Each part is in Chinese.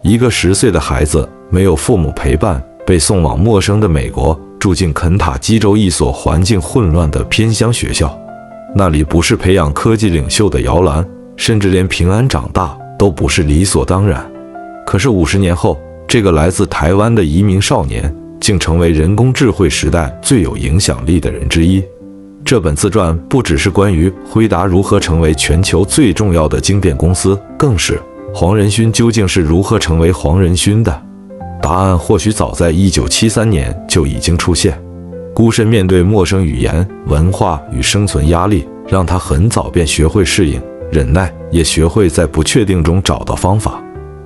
一個10歲的孩子沒有父母陪伴，被送往陌生的美國，住進肯塔基州一所環境混亂的偏鄉學校。那裡不是培養科技領袖的搖籃，甚至連平安長大都不是理所當然。可是50年後，這個來自台灣的移民少年竟成為人工智慧時代最有影響力的人之一。這本自傳不只是關於輝達如何成為全球最重要的晶片公司，更是黃仁勳究竟是如何成為黃仁勳的。答案或許早在1973年就已經出現。孤身面對陌生語言、文化與生存壓力，讓他很早便學會適應、忍耐，也學會在不確定中找到方法。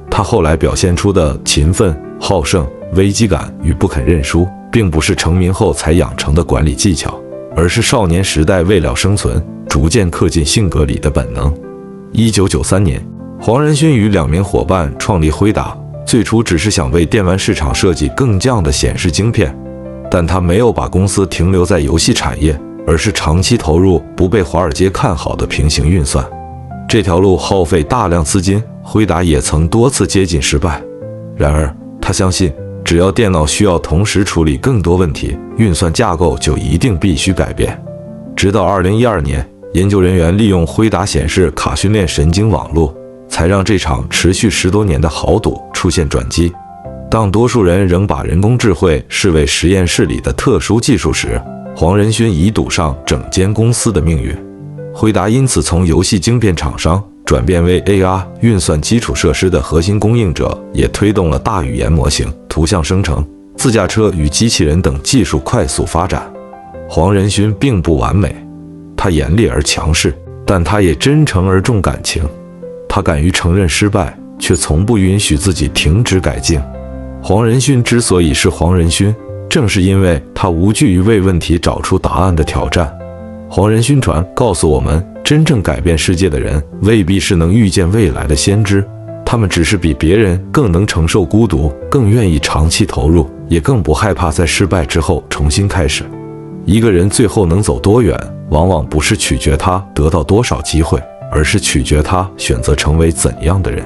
他後來表現出的勤奮、好勝、危機感與不肯認輸，並不是成名後才養成的管理技巧，而是少年時代為了生存，逐漸刻進性格裡的本能。1993年，黃仁勳與2名夥伴創立輝達，最初只是想為電玩市場設計更強的顯示晶片。但他沒有把公司停留在遊戲產業，而是長期投入不被華爾街看好的平行運算。這條路耗費大量資金，輝達也曾多次接近失敗。然而，他相信，只要電腦需要同時處理更多問題，運算架構就一定必須改變。直到2012年，研究人員利用輝達顯示卡訓練神經網絡，才讓這場持續10多年的豪賭出現轉機。當多數人仍把人工智慧視為實驗室裡的特殊技術時，黃仁勳已賭上整間公司的命運。輝達因此從遊戲晶片廠商轉變為 AR 運算基礎設施的核心供應者，也推動了大語言模型、圖像生成、自駕車與機器人等技術快速發展。黃仁勳並不完美，他嚴厲而強勢，但他也真誠而重感情。他敢於承認失敗，卻從不允許自己停止改進。黃仁勳之所以是黃仁勳，正是因為他無懼於為問題找出答案的挑戰。黃仁勳傳告訴我們，真正改變世界的人未必是能預見未來的先知，他們只是比別人更能承受孤獨，更願意長期投入，也更不害怕在失敗之後重新開始。一個人最後能走多遠，往往不是取決他得到多少機會，而是取決他選擇成為怎樣的人。